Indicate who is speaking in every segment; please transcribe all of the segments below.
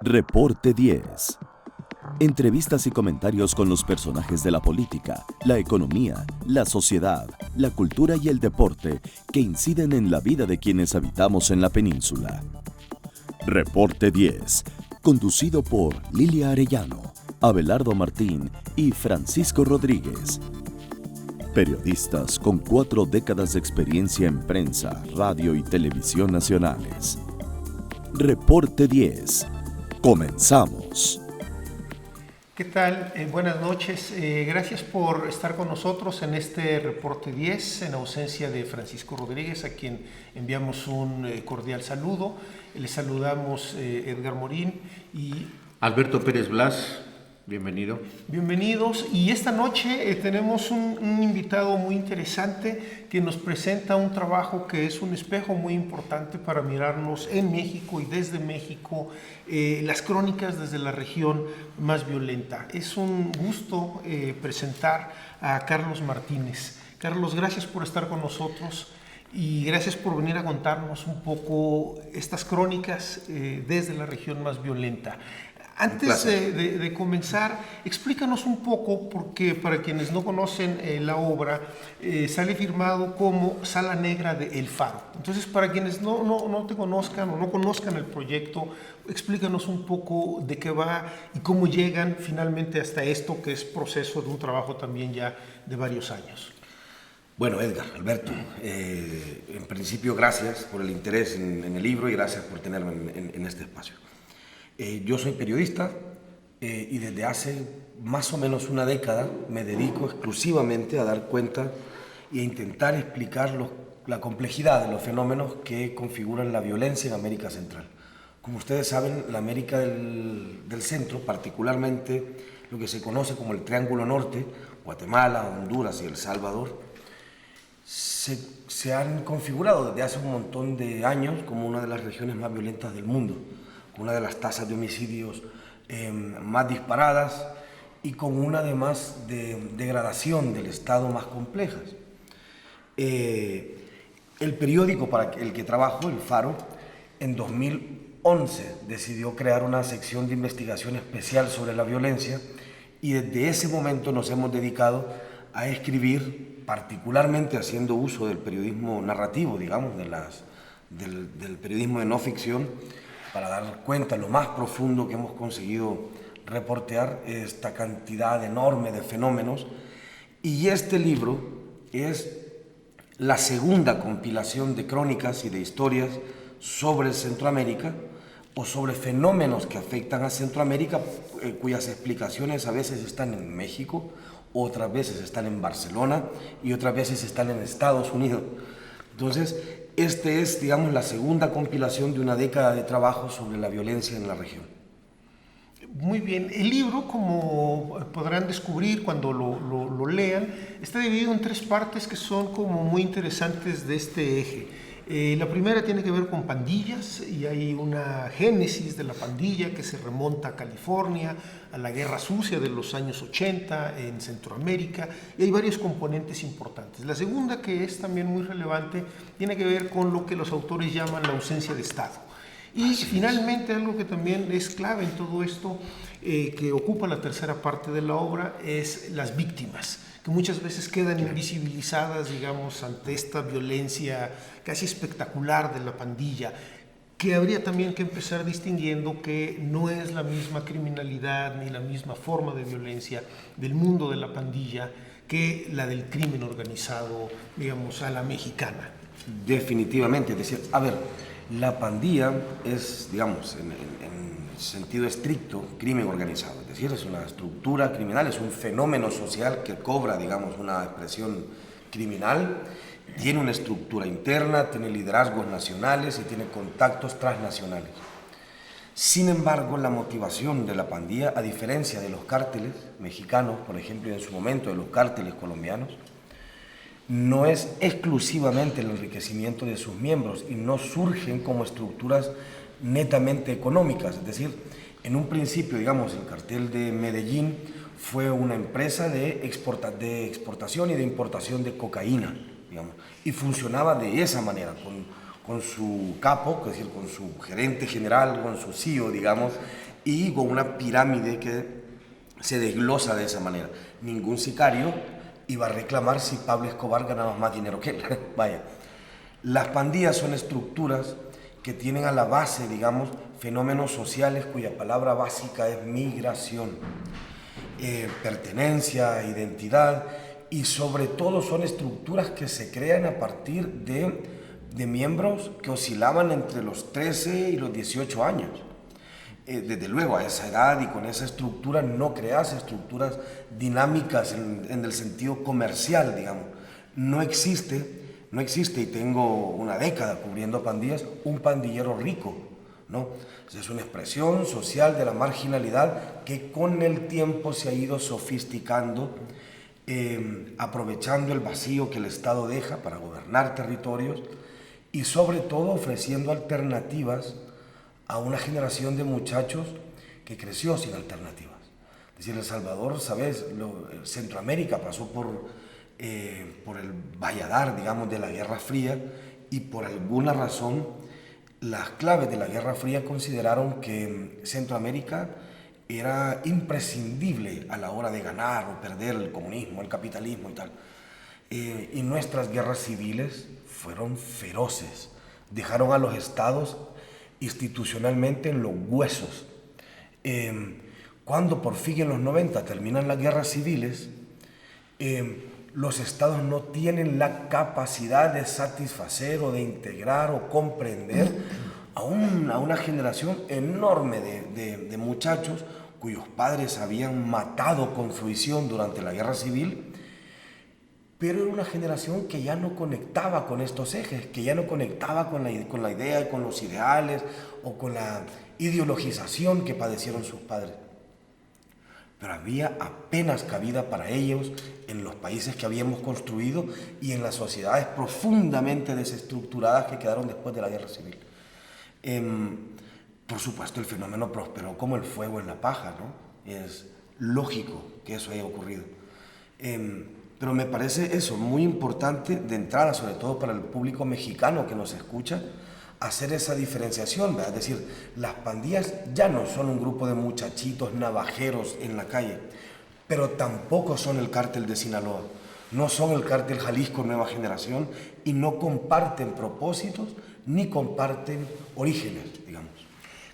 Speaker 1: Reporte 10. Entrevistas y comentarios con los personajes de la política, la economía, la sociedad, la cultura y el deporte que inciden en la vida de quienes habitamos en la península. Reporte 10, conducido por Lilia Arellano, Abelardo Martín y Francisco Rodríguez. Periodistas con 4 décadas de experiencia en prensa, radio y televisión nacionales. Reporte 10. Comenzamos.
Speaker 2: ¿Qué tal? Buenas noches. Gracias por estar con nosotros en este Reporte 10, en ausencia de Francisco Rodríguez, a quien enviamos un cordial saludo. Les saludamos Edgar Morín y
Speaker 3: Alberto Pérez Blas. Bienvenido.
Speaker 2: Bienvenidos. Y esta noche tenemos un invitado muy interesante que nos presenta un trabajo que es un espejo muy importante para mirarnos en México y desde México, las crónicas desde la región más violenta. Es un gusto presentar a Carlos Martínez. Carlos, gracias por estar con nosotros y gracias por venir a contarnos un poco estas crónicas desde la región más violenta. Antes de comenzar, explícanos un poco, porque para quienes no conocen la obra, sale firmado como Sala Negra de El Faro. Entonces, para quienes no te conozcan o no conozcan el proyecto, explícanos un poco de qué va y cómo llegan finalmente hasta esto, que es proceso de un trabajo también ya de varios años.
Speaker 4: Bueno, Edgar, Alberto, en principio gracias por el interés en el libro y gracias por tenerme en este espacio. Yo soy periodista y desde hace más o menos una década me dedico exclusivamente a dar cuenta e intentar explicar la complejidad de los fenómenos que configuran la violencia en América Central. Como ustedes saben, la América del Centro, particularmente lo que se conoce como el Triángulo Norte, Guatemala, Honduras y El Salvador, se han configurado desde hace un montón de años como una de las regiones más violentas del mundo, con una de las tasas de homicidios más disparadas y con una además de degradación del Estado más complejas. El periódico para el que trabajo, El Faro, en 2011 decidió crear una sección de investigación especial sobre la violencia y desde ese momento nos hemos dedicado a escribir, particularmente haciendo uso del periodismo narrativo, digamos, del periodismo de no ficción, para dar cuenta lo más profundo que hemos conseguido reportear esta cantidad enorme de fenómenos. Y este libro es la segunda compilación de crónicas y de historias sobre Centroamérica o sobre fenómenos que afectan a Centroamérica, cuyas explicaciones a veces están en México, otras veces están en Barcelona y otras veces están en Estados Unidos. Entonces, este es, digamos, la segunda compilación de una década de trabajo sobre la violencia en la región.
Speaker 2: Muy bien. El libro, como podrán descubrir cuando lo lean, está dividido en 3 partes que son como muy interesantes de este eje. La primera tiene que ver con pandillas y hay una génesis de la pandilla que se remonta a California, a la guerra sucia de los años 80 en Centroamérica, y hay varios componentes importantes. La segunda, que es también muy relevante, tiene que ver con lo que los autores llaman la ausencia de Estado. Y finalmente algo que también es clave en todo esto, que ocupa la tercera parte de la obra, es las víctimas, que muchas veces quedan invisibilizadas, digamos, ante esta violencia casi espectacular de la pandilla, que habría también que empezar distinguiendo que no es la misma criminalidad ni la misma forma de violencia del mundo de la pandilla que la del crimen organizado, digamos, a la mexicana.
Speaker 4: Definitivamente, es decir, a ver, la pandilla es, digamos, en sentido estricto, crimen organizado, es decir, es una estructura criminal, es un fenómeno social que cobra, digamos, una expresión criminal, tiene una estructura interna, tiene liderazgos nacionales y tiene contactos transnacionales. Sin embargo, la motivación de la pandilla, a diferencia de los cárteles mexicanos, por ejemplo, y en su momento de los cárteles colombianos, no es exclusivamente el enriquecimiento de sus miembros y no surgen como estructuras netamente económicas. Es decir, en un principio, digamos, el cartel de Medellín fue una empresa de exportación y de importación de cocaína, digamos, y funcionaba de esa manera, con su capo, es decir, con su gerente general, con su CEO, digamos, y con una pirámide que se desglosa de esa manera. Ningún sicario iba a reclamar si Pablo Escobar ganaba más dinero que él. Vaya, las pandillas son estructuras que tienen a la base, digamos, fenómenos sociales cuya palabra básica es migración, pertenencia, identidad, y sobre todo son estructuras que se crean a partir de miembros que oscilaban entre los 13 y los 18 años. Desde luego, a esa edad y con esa estructura no creas estructuras dinámicas en el sentido comercial, digamos. No existe, y tengo una década cubriendo pandillas, un pandillero rico, ¿no? Es una expresión social de la marginalidad que con el tiempo se ha ido sofisticando, aprovechando el vacío que el Estado deja para gobernar territorios y sobre todo ofreciendo alternativas a una generación de muchachos que creció sin alternativas. Es decir, El Salvador, ¿sabes? Centroamérica pasó por el valladar, digamos, de la Guerra Fría, y por alguna razón las claves de la Guerra Fría consideraron que Centroamérica era imprescindible a la hora de ganar o perder el comunismo, el capitalismo y tal. Y nuestras guerras civiles fueron feroces, dejaron a los estados institucionalmente en los huesos. Cuando por fin en los 90 terminan las guerras civiles, los estados no tienen la capacidad de satisfacer o de integrar o comprender a una generación enorme de muchachos cuyos padres habían matado con fruición durante la guerra civil, pero era una generación que ya no conectaba con estos ejes, que ya no conectaba con la idea y con los ideales o con la ideologización que padecieron sus padres. Pero había apenas cabida para ellos en los países que habíamos construido y en las sociedades profundamente desestructuradas que quedaron después de la guerra civil. Por supuesto, el fenómeno prosperó como el fuego en la paja, ¿no? Es lógico que eso haya ocurrido. Pero me parece eso muy importante de entrada, sobre todo para el público mexicano que nos escucha, hacer esa diferenciación, ¿verdad? Es decir, las pandillas ya no son un grupo de muchachitos navajeros en la calle, pero tampoco son el cártel de Sinaloa, no son el cártel Jalisco Nueva Generación y no comparten propósitos ni comparten orígenes, digamos.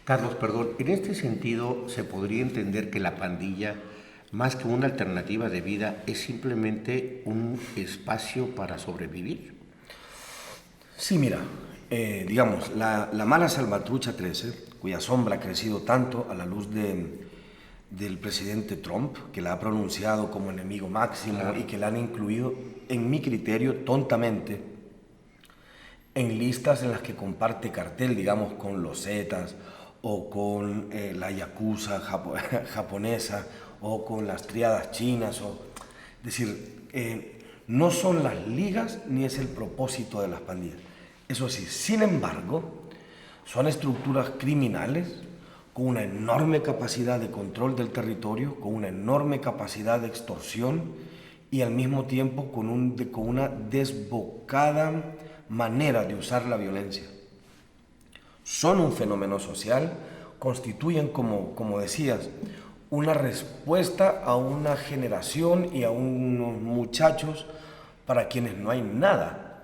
Speaker 3: Carlos, perdón, en este sentido se podría entender que la pandilla, más que una alternativa de vida, es simplemente un espacio para sobrevivir.
Speaker 4: Sí, mira, digamos, la mala salvatrucha 13, cuya sombra ha crecido tanto a la luz del presidente Trump, que la ha pronunciado como enemigo máximo y que la han incluido, en mi criterio, tontamente, en listas en las que comparte cartel, digamos, con los Zetas o con la Yakuza japonesa o con las triadas chinas. Es decir, no son las ligas ni es el propósito de las pandillas. Eso sí, sin embargo, son estructuras criminales con una enorme capacidad de control del territorio, con una enorme capacidad de extorsión y al mismo tiempo con una desbocada manera de usar la violencia. Son un fenómeno social, constituyen, como decías, una respuesta a una generación y a unos muchachos para quienes no hay nada.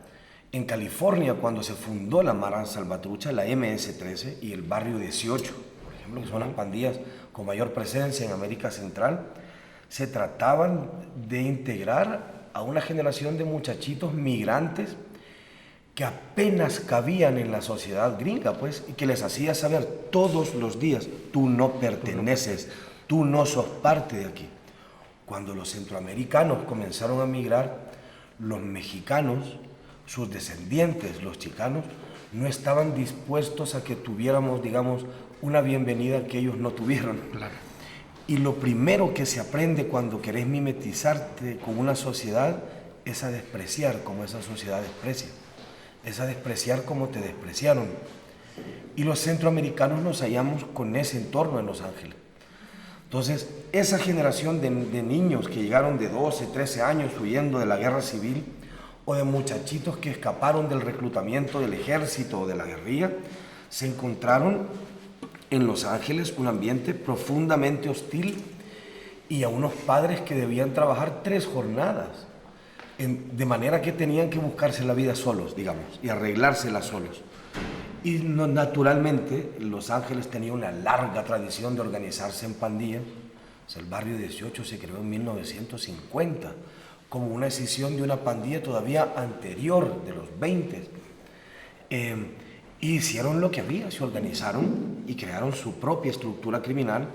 Speaker 4: En California, cuando se fundó la Mara Salvatrucha, la MS-13 y el Barrio 18, por ejemplo, que son las pandillas con mayor presencia en América Central, se trataban de integrar a una generación de muchachitos migrantes que apenas cabían en la sociedad gringa, pues, y que les hacía saber todos los días, tú no perteneces, tú no sos parte de aquí. Cuando los centroamericanos comenzaron a migrar, los mexicanos, sus descendientes, los chicanos, no estaban dispuestos a que tuviéramos, digamos, una bienvenida que ellos no tuvieron.
Speaker 3: Claro.
Speaker 4: Y lo primero que se aprende cuando querés mimetizarte con una sociedad es a despreciar como esa sociedad desprecia, es a despreciar como te despreciaron. Y los centroamericanos nos hallamos con ese entorno en Los Ángeles, Entonces, esa generación de niños que llegaron de 12, 13 años huyendo de la guerra civil, o de muchachitos que escaparon del reclutamiento del ejército o de la guerrilla, se encontraron en Los Ángeles un ambiente profundamente hostil y a unos padres que debían trabajar 3 jornadas, de manera que tenían que buscarse la vida solos, digamos, y arreglársela solos. Y naturalmente, Los Ángeles tenía una larga tradición de organizarse en pandillas. O sea, el barrio 18 se creó en 1950 como una escisión de una pandilla todavía anterior, de los 20. Y hicieron lo que había, se organizaron y crearon su propia estructura criminal,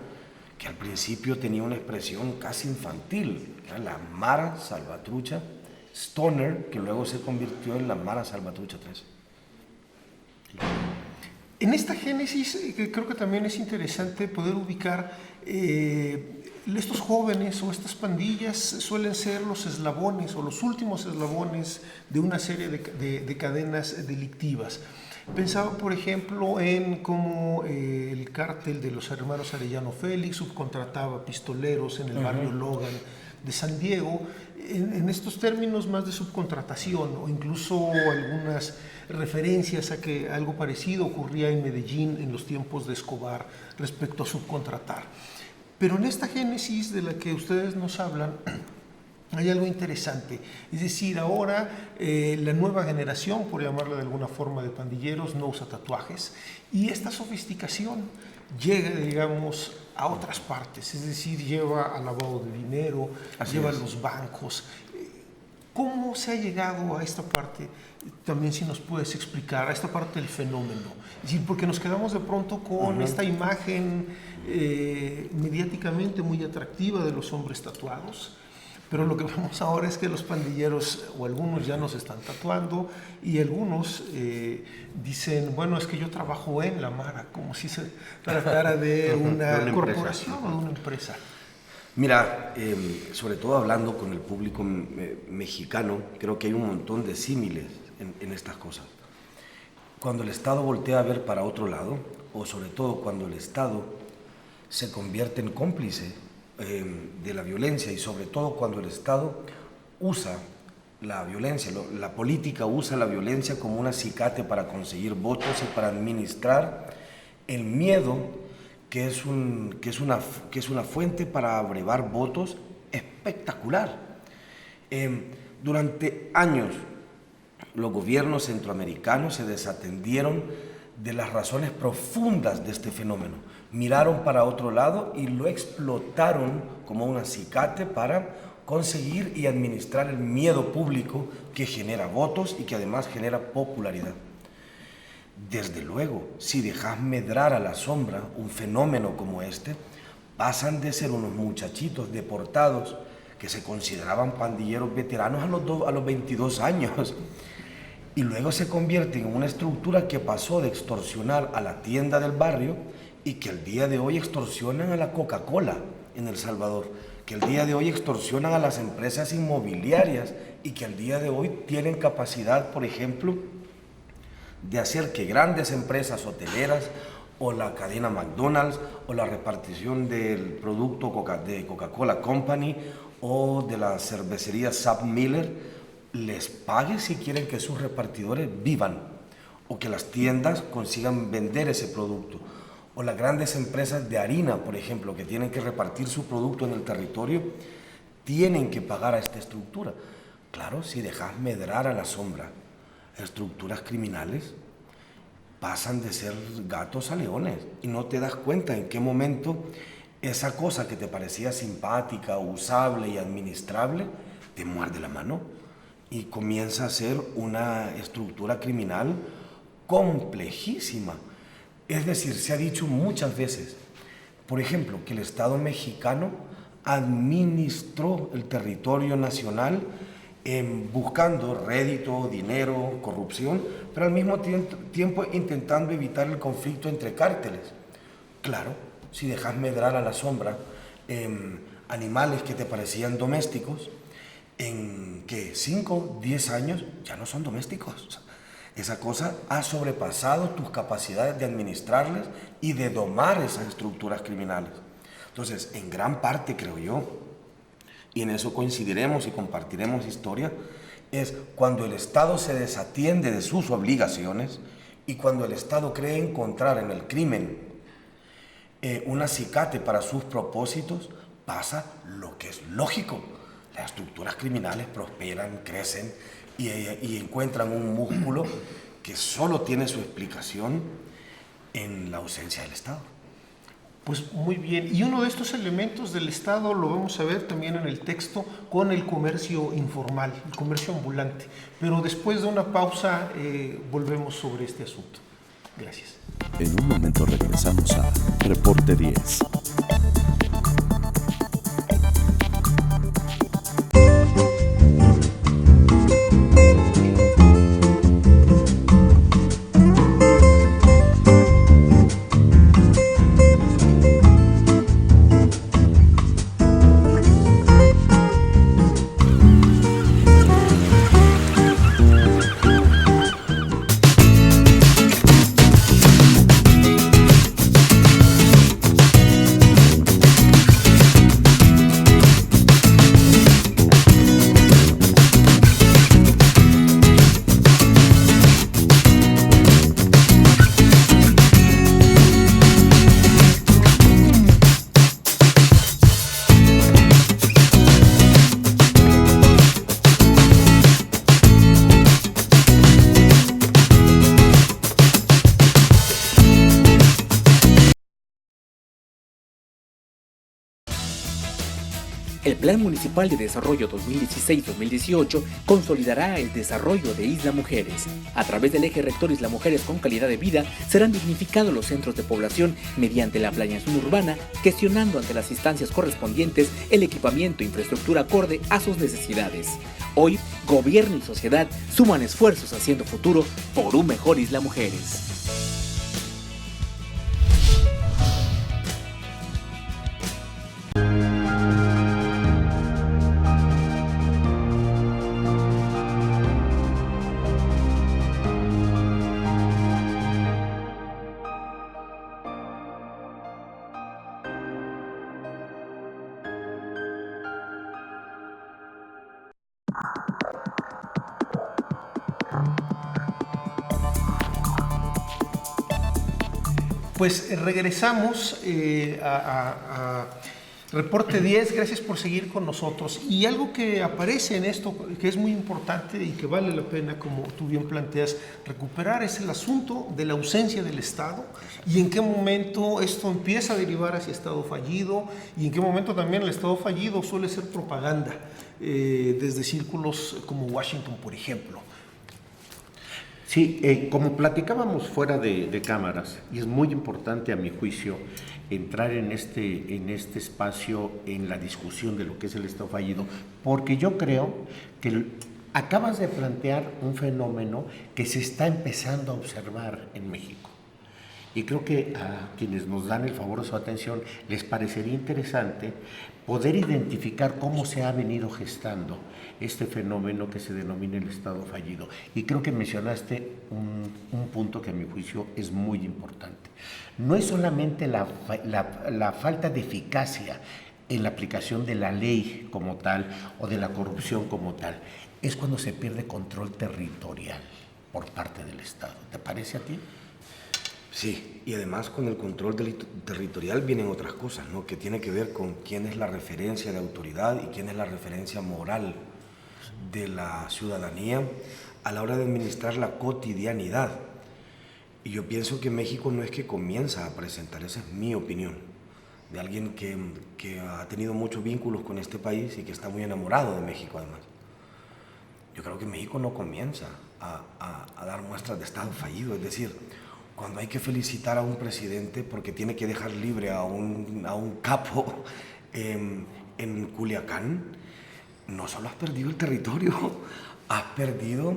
Speaker 4: que al principio tenía una expresión casi infantil, que era la Mara Salvatrucha Stoner, que luego se convirtió en la Mara Salvatrucha 3.
Speaker 2: En esta génesis creo que también es interesante poder ubicar estos jóvenes o estas pandillas suelen ser los eslabones o los últimos eslabones de una serie de cadenas delictivas. Pensaba, por ejemplo, en cómo el cártel de los hermanos Arellano Félix subcontrataba pistoleros en el barrio Logan de San Diego, en estos términos más de subcontratación, o incluso algunas referencias a que algo parecido ocurría en Medellín en los tiempos de Escobar respecto a subcontratar. Pero en esta génesis de la que ustedes nos hablan, hay algo interesante, es decir, ahora la nueva generación, por llamarla de alguna forma, de pandilleros no usa tatuajes, y esta sofisticación llega, digamos, a otras partes, es decir, lleva al lavado de dinero, lleva a los bancos. ¿Cómo se ha llegado a esta parte? También si nos puedes explicar, a esta parte del fenómeno. Es decir, porque nos quedamos de pronto con esta imagen mediáticamente muy atractiva de los hombres tatuados, pero lo que vemos ahora es que los pandilleros, o algunos ya nos están tatuando, y algunos dicen, bueno, es que yo trabajo en la Mara, como si se tratara de una corporación o de una empresa.
Speaker 4: Mira, sobre todo hablando con el público mexicano, creo que hay un montón de símiles en estas cosas. Cuando el Estado voltea a ver para otro lado, o sobre todo cuando el Estado se convierte en cómplice de la violencia, y sobre todo cuando el Estado usa la violencia, la política usa la violencia como un acicate para conseguir votos y para administrar el miedo, que es una fuente para abrevar votos espectacular. Durante años los gobiernos centroamericanos se desatendieron de las razones profundas de este fenómeno. Miraron para otro lado y lo explotaron como un acicate para conseguir y administrar el miedo público que genera votos y que además genera popularidad. Desde luego, si dejas medrar a la sombra un fenómeno como este, pasan de ser unos muchachitos deportados que se consideraban pandilleros veteranos a los 22 años, y luego se convierten en una estructura que pasó de extorsionar a la tienda del barrio y que al día de hoy extorsionan a la Coca-Cola en El Salvador, que al día de hoy extorsionan a las empresas inmobiliarias y que al día de hoy tienen capacidad, por ejemplo, de hacer que grandes empresas hoteleras o la cadena McDonald's o la repartición del producto de Coca-Cola Company o de la cervecería Sap Miller les pague si quieren que sus repartidores vivan, o que las tiendas consigan vender ese producto, o las grandes empresas de harina, por ejemplo, que tienen que repartir su producto en el territorio, tienen que pagar a esta estructura. Claro, si dejas medrar a la sombra estructuras criminales, pasan de ser gatos a leones y no te das cuenta en qué momento esa cosa que te parecía simpática, usable y administrable te muerde la mano y comienza a ser una estructura criminal complejísima. Es decir, se ha dicho muchas veces, por ejemplo, que el Estado mexicano administró el territorio nacional buscando rédito, dinero, corrupción, pero al mismo tiempo intentando evitar el conflicto entre cárteles. Claro, si dejas medrar a la sombra animales que te parecían domésticos, en que 5, 10 años ya no son domésticos. Esa cosa ha sobrepasado tus capacidades de administrarles y de domar esas estructuras criminales. Entonces, en gran parte, creo yo, y en eso coincidiremos y compartiremos historia, es cuando el Estado se desatiende de sus obligaciones y cuando el Estado cree encontrar en el crimen un acicate para sus propósitos, pasa lo que es lógico. Las estructuras criminales prosperan, crecen y encuentran un músculo que solo tiene su explicación en la ausencia del Estado.
Speaker 2: Pues muy bien, y uno de estos elementos del Estado lo vamos a ver también en el texto con el comercio informal, el comercio ambulante. Pero después de una pausa volvemos sobre este asunto. Gracias.
Speaker 1: En un momento regresamos a Reporte 10.
Speaker 5: El Plan Municipal de Desarrollo 2016-2018 consolidará el desarrollo de Isla Mujeres. A través del eje rector Isla Mujeres con calidad de vida, serán dignificados los centros de población mediante la planeación urbana, gestionando ante las instancias correspondientes el equipamiento e infraestructura acorde a sus necesidades. Hoy, gobierno y sociedad suman esfuerzos haciendo futuro por un mejor Isla Mujeres.
Speaker 2: Pues regresamos a Reporte 10, gracias por seguir con nosotros. Y algo que aparece en esto, que es muy importante y que vale la pena, como tú bien planteas, recuperar, es el asunto de la ausencia del Estado y en qué momento esto empieza a derivar hacia Estado fallido y en qué momento también el Estado fallido suele ser propaganda, desde círculos como Washington, por ejemplo.
Speaker 3: Sí, como platicábamos fuera de cámaras, y es muy importante a mi juicio entrar en este espacio, en la discusión de lo que es el Estado fallido, porque yo creo que acabas de plantear un fenómeno que se está empezando a observar en México. Y creo que a quienes nos dan el favor de su atención les parecería interesante poder identificar cómo se ha venido gestando este fenómeno que se denomina el Estado fallido. Y creo que mencionaste un punto que a mi juicio es muy importante. No es solamente la falta de eficacia en la aplicación de la ley como tal o de la corrupción como tal, es cuando se pierde control territorial por parte del Estado. ¿Te parece a ti?
Speaker 4: Sí, y además con el control territorial vienen otras cosas, ¿no? Que tiene que ver con quién es la referencia de autoridad y quién es la referencia moral de la ciudadanía a la hora de administrar la cotidianidad. Y yo pienso que México no es que comienza a presentar, esa es mi opinión, de alguien que ha tenido muchos vínculos con este país y que está muy enamorado de México además. Yo creo que México no comienza a dar muestras de Estado fallido, es decir, cuando hay que felicitar a un presidente porque tiene que dejar libre a un capo en Culiacán, no solo has perdido el territorio, has perdido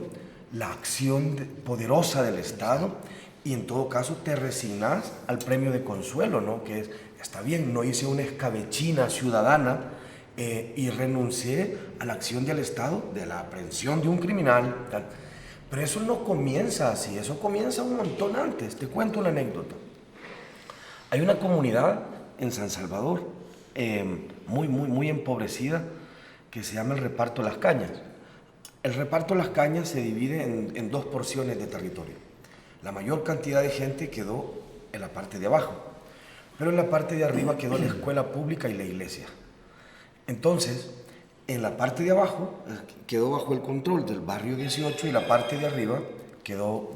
Speaker 4: la acción poderosa del Estado y en todo caso te resignas al premio de consuelo, ¿no? Que es, está bien, no hice una escabechina ciudadana y renuncié a la acción del Estado, de la aprehensión de un criminal, tal. Pero eso no comienza así, eso comienza un montón antes. Te cuento una anécdota. Hay una comunidad en San Salvador, muy empobrecida, que se llama el reparto Las Cañas. El reparto Las Cañas se divide en dos porciones de territorio. La mayor cantidad de gente quedó en la parte de abajo, pero en la parte de arriba quedó la escuela pública y la iglesia. Entonces, en la parte de abajo quedó bajo el control del barrio 18 y la parte de arriba quedó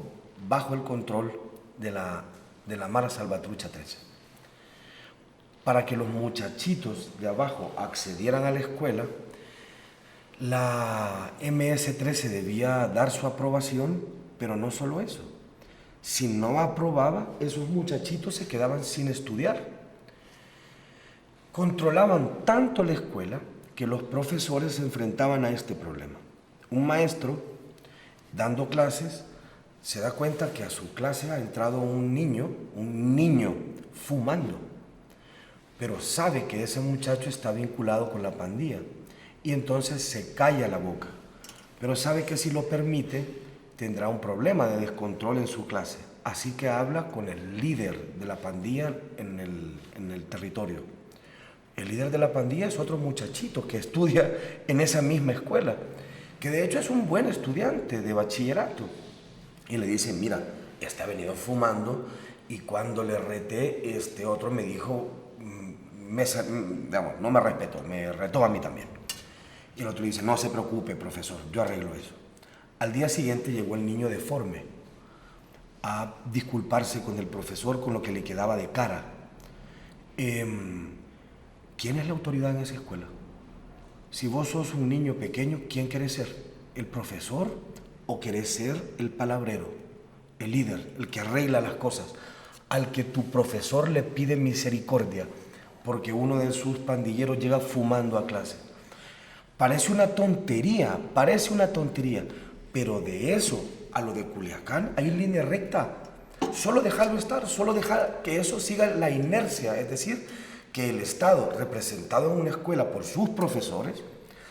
Speaker 4: bajo el control de la Mara Salvatrucha 13. Para que los muchachitos de abajo accedieran a la escuela, la MS-13 debía dar su aprobación, pero no solo eso. Si no aprobaba, esos muchachitos se quedaban sin estudiar. Controlaban tanto la escuela que los profesores se enfrentaban a este problema. Un maestro, dando clases, se da cuenta que a su clase ha entrado un niño fumando, pero sabe que ese muchacho está vinculado con la pandilla y entonces se calla la boca, pero sabe que si lo permite tendrá un problema de descontrol en su clase, así que habla con el líder de la pandilla en el territorio. El líder de la pandilla es otro muchachito que estudia en esa misma escuela, que de hecho es un buen estudiante de bachillerato. Y le dice, mira, este ha venido fumando, y cuando le reté, este otro me dijo, no me respetó, me retó a mí también. Y el otro le dice, no se preocupe, profesor, yo arreglo eso. Al día siguiente llegó el niño deforme a disculparse con el profesor con lo que le quedaba de cara. ¿Quién es la autoridad en esa escuela? Si vos sos un niño pequeño, ¿quién querés ser? ¿El profesor o querés ser el palabrero, el líder, el que arregla las cosas, al que tu profesor le pide misericordia porque uno de sus pandilleros llega fumando a clase? Parece una tontería, pero de eso a lo de Culiacán hay línea recta. Solo dejarlo estar, solo dejar que eso siga la inercia, es decir, que el Estado, representado en una escuela por sus profesores,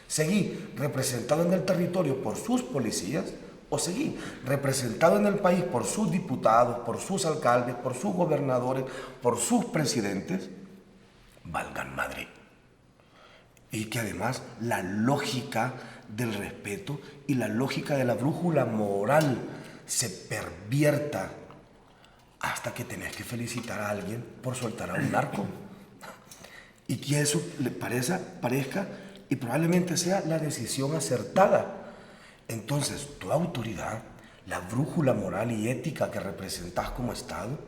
Speaker 4: seguí representado en el territorio por sus policías, o seguí representado en el país por sus diputados, por sus alcaldes, por sus gobernadores, por sus presidentes, valgan madre. Y que además la lógica del respeto y la lógica de la brújula moral se pervierta hasta que tenés que felicitar a alguien por soltar a un narco. Y que eso le parezca y probablemente sea la decisión acertada. Entonces, tu autoridad, la brújula moral y ética que representás como Estado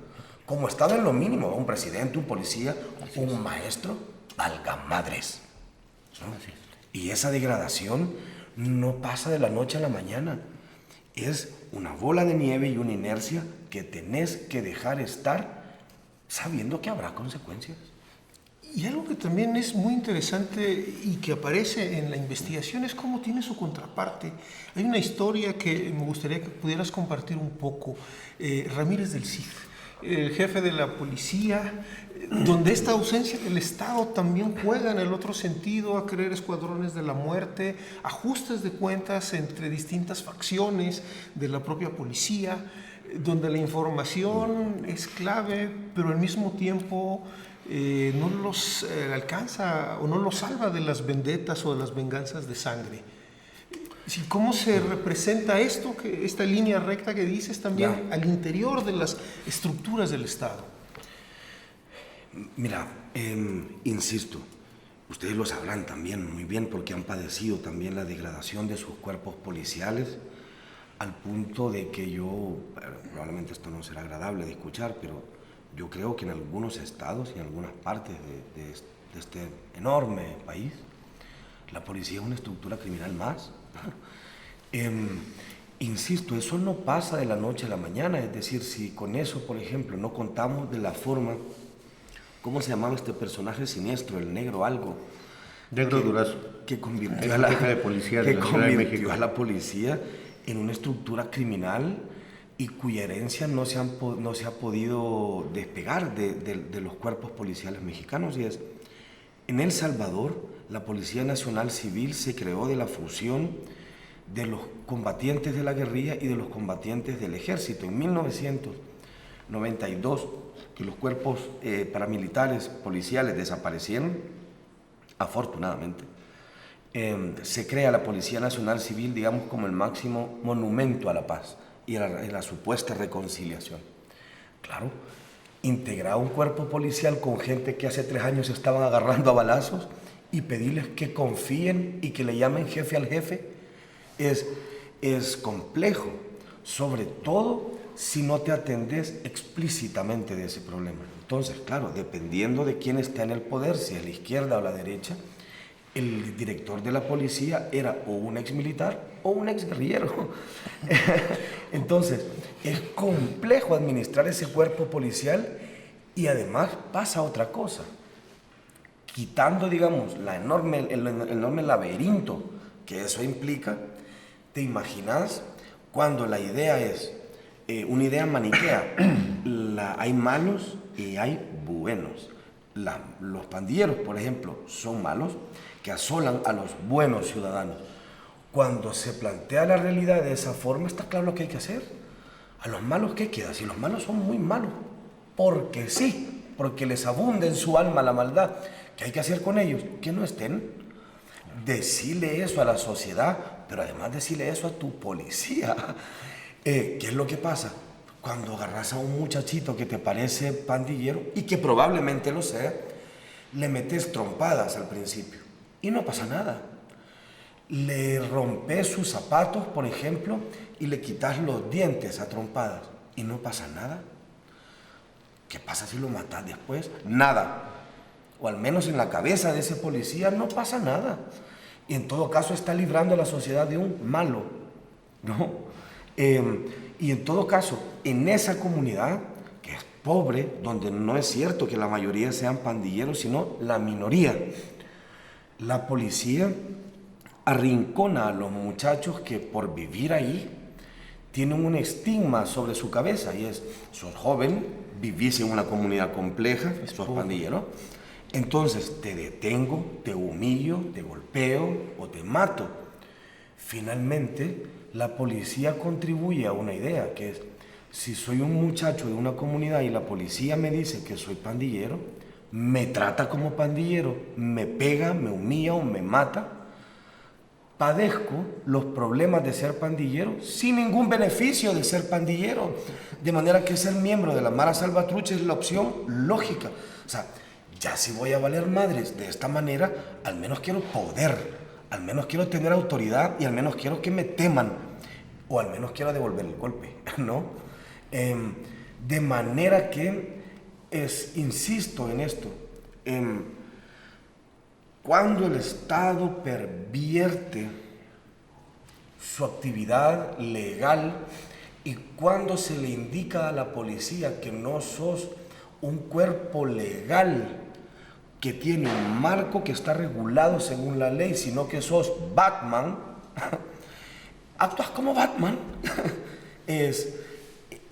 Speaker 4: en lo mínimo, un presidente, un policía, un maestro, valga madres, ¿no? Y esa degradación no pasa de la noche a la mañana. Es una bola de nieve y una inercia que tenés que dejar estar sabiendo que habrá consecuencias.
Speaker 2: Y algo que también es muy interesante y que aparece en la investigación es cómo tiene su contraparte. Hay una historia que me gustaría que pudieras compartir un poco. Ramírez del Cid, el jefe de la policía, donde esta ausencia del Estado también juega en el otro sentido, a crear escuadrones de la muerte, ajustes de cuentas entre distintas facciones de la propia policía, donde la información es clave, pero al mismo tiempo no los alcanza o no los salva de las vendetas o de las venganzas de sangre. ¿Cómo se representa esto, esta línea recta que dices también al interior de las estructuras del Estado?
Speaker 4: Mira, insisto, ustedes lo sabrán también muy bien porque han padecido también la degradación de sus cuerpos policiales, al punto de que probablemente esto no será agradable de escuchar, pero yo creo que en algunos estados y en algunas partes de este enorme país, la policía es una estructura criminal más. Insisto, eso no pasa de la noche a la mañana, es decir, si con eso, por ejemplo, no contamos de la forma, ¿cómo se llamaba este personaje siniestro, el negro algo?
Speaker 3: Negro Durazo.
Speaker 4: Que convirtió a la policía en una estructura criminal y cuya herencia no se ha podido despegar de los cuerpos policiales mexicanos. Y es, en El Salvador, la Policía Nacional Civil se creó de la fusión de los combatientes de la guerrilla y de los combatientes del ejército. En 1992, que los cuerpos paramilitares policiales desaparecieron, afortunadamente, se crea la Policía Nacional Civil, digamos, como el máximo monumento a la paz y a la supuesta reconciliación. Claro, integrar un cuerpo policial con gente que hace 3 años se estaban agarrando a balazos y pedirles que confíen y que le llamen jefe al jefe es complejo, sobre todo si no te atendes explícitamente de ese problema. Entonces, claro, dependiendo de quién está en el poder, si es la izquierda o la derecha, el director de la policía era o un ex militar o un ex guerrillero. Entonces, es complejo administrar ese cuerpo policial y además pasa otra cosa. Quitando, digamos, el enorme laberinto que eso implica, ¿te imaginas cuando la idea es una idea maniquea? Hay malos y hay buenos. Los pandilleros, por ejemplo, son malos que asolan a los buenos ciudadanos. Cuando se plantea la realidad de esa forma, está claro lo que hay que hacer. A los malos, ¿qué queda? Si los malos son muy malos, porque sí, porque les abunda en su alma la maldad, ¿qué hay que hacer con ellos? Que no estén. Decirle eso a la sociedad, pero además decirle eso a tu policía. ¿Qué es lo que pasa? Cuando agarras a un muchachito que te parece pandillero, y que probablemente lo sea, le metes trompadas al principio, y no pasa nada. Le rompes sus zapatos, por ejemplo, y le quitas los dientes a trompadas, y no pasa nada. ¿Qué pasa si lo matas después? Nada. O al menos en la cabeza de ese policía no pasa nada. Y en todo caso está librando a la sociedad de un malo, ¿no? Y en todo caso, en esa comunidad, que es pobre, donde no es cierto que la mayoría sean pandilleros, sino la minoría, la policía arrincona a los muchachos que por vivir ahí tienen un estigma sobre su cabeza, y es: sos joven, vivís en una comunidad compleja, sos pandillero, entonces te detengo, te humillo, te golpeo o te mato. Finalmente, la policía contribuye a una idea, que es: si soy un muchacho de una comunidad y la policía me dice que soy pandillero, me trata como pandillero, me pega, me humilla o me mata, padezco los problemas de ser pandillero sin ningún beneficio de ser pandillero. De manera que ser miembro de la Mara Salvatrucha es la opción lógica. O sea, ya si voy a valer madres de esta manera, al menos quiero poder, al menos quiero tener autoridad y al menos quiero que me teman, o al menos quiero devolver el golpe, ¿no? De manera que insisto en esto, cuando el Estado pervierte su actividad legal y cuando se le indica a la policía que no sos un cuerpo legal que tiene un marco que está regulado según la ley, sino que sos Batman, actúas como Batman.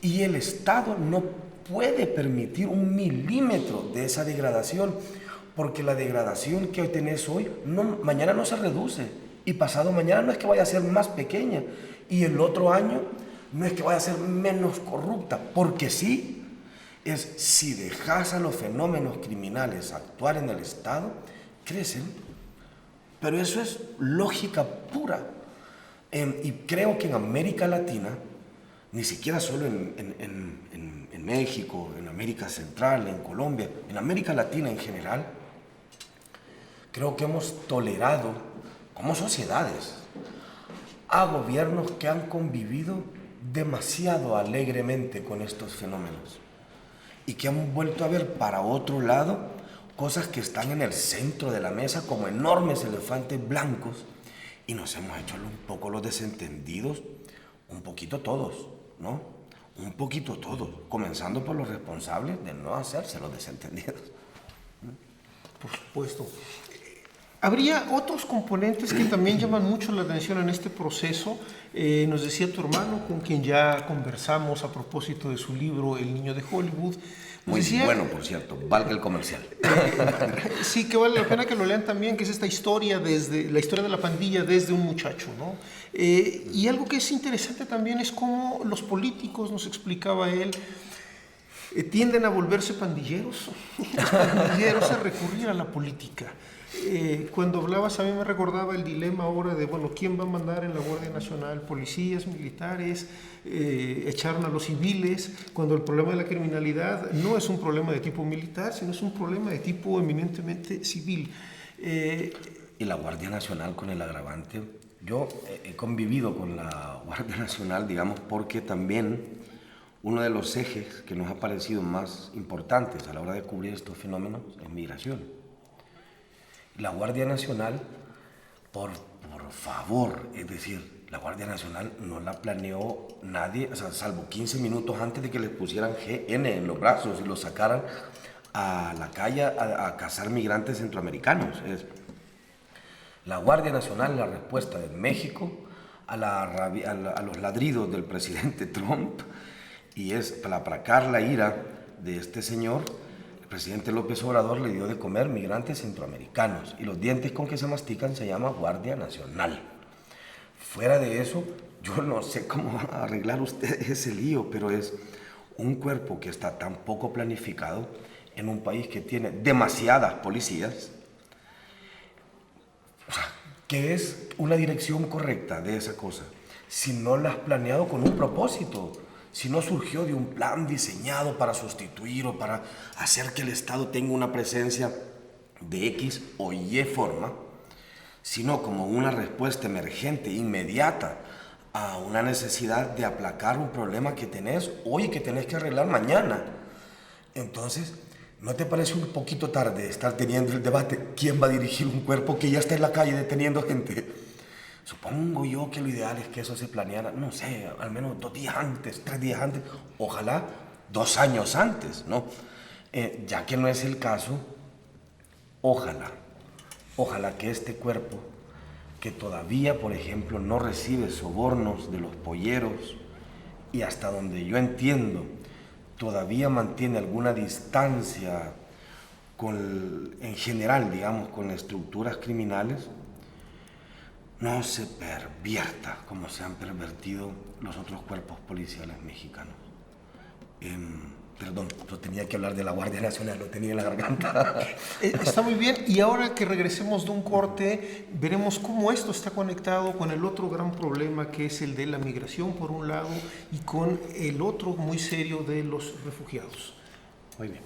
Speaker 4: Y el Estado no puede permitir un milímetro de esa degradación, porque la degradación que hoy tenés hoy, mañana no se reduce, y pasado mañana no es que vaya a ser más pequeña, y el otro año no es que vaya a ser menos corrupta, porque sí, es si dejas a los fenómenos criminales actuar en el Estado, crecen. Pero eso es lógica pura. Y creo que en América Latina, ni siquiera solo en México, en América Central, en Colombia, en América Latina en general, creo que hemos tolerado como sociedades a gobiernos que han convivido demasiado alegremente con estos fenómenos y que han vuelto a ver para otro lado cosas que están en el centro de la mesa como enormes elefantes blancos, y nos hemos hecho un poco los desentendidos, un poquito todos, ¿no? Un poquito todos, comenzando por los responsables de no hacerse los desentendidos.
Speaker 2: Por supuesto. Habría otros componentes que también llaman mucho la atención en este proceso. Nos decía tu hermano, con quien ya conversamos a propósito de su libro El niño de Hollywood.
Speaker 4: Muy bueno, por cierto, valga el comercial.
Speaker 2: Sí, que vale la pena que lo lean también, que es esta historia, desde la historia de la pandilla desde un muchacho, ¿no? Y algo que es interesante también es cómo los políticos, nos explicaba él, tienden a volverse pandilleros, los pandilleros a recurrir a la política. Cuando hablabas, a mí me recordaba el dilema ahora de, bueno, ¿quién va a mandar en la Guardia Nacional? Policías, militares, echaron a los civiles, cuando el problema de la criminalidad no es un problema de tipo militar, sino es un problema de tipo eminentemente civil.
Speaker 4: Y la Guardia Nacional con el agravante. Yo he convivido con la Guardia Nacional, digamos, porque también uno de los ejes que nos ha parecido más importantes a la hora de cubrir estos fenómenos es migración. La Guardia Nacional, por favor, es decir, la Guardia Nacional no la planeó nadie, o sea, salvo 15 minutos antes de que les pusieran GN en los brazos y los sacaran a la calle a cazar migrantes centroamericanos. La Guardia Nacional, la respuesta de México a los ladridos del presidente Trump, y es para aplacar la ira de este señor. El presidente López Obrador le dio de comer migrantes centroamericanos y los dientes con que se mastican se llama Guardia Nacional. Fuera de eso, yo no sé cómo van a arreglar ustedes ese lío, pero es un cuerpo que está tan poco planificado en un país que tiene demasiadas policías. O sea, ¿qué es una dirección correcta de esa cosa? Si no la has planeado con un propósito, si no surgió de un plan diseñado para sustituir o para hacer que el Estado tenga una presencia de X o Y forma, sino como una respuesta emergente, inmediata, a una necesidad de aplacar un problema que tenés hoy y que tenés que arreglar mañana. Entonces, ¿no te parece un poquito tarde estar teniendo el debate quién va a dirigir un cuerpo que ya está en la calle deteniendo gente? Supongo yo que lo ideal es que eso se planeara, no sé, al menos 2 días antes, 3 días antes, ojalá 2 años antes, ¿no? Ya que no es el caso, ojalá que este cuerpo, que todavía, por ejemplo, no recibe sobornos de los polleros y hasta donde yo entiendo, todavía mantiene alguna distancia en general, digamos, con estructuras criminales, no se pervierta como se han pervertido los otros cuerpos policiales mexicanos. Perdón, yo tenía que hablar de la Guardia Nacional, lo tenía en la garganta.
Speaker 2: Está muy bien, y ahora que regresemos de un corte, veremos cómo esto está conectado con el otro gran problema que es el de la migración por un lado y con el otro muy serio de los refugiados.
Speaker 3: Muy bien.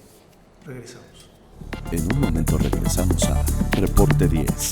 Speaker 2: Regresamos.
Speaker 1: En un momento regresamos a Reporte 10.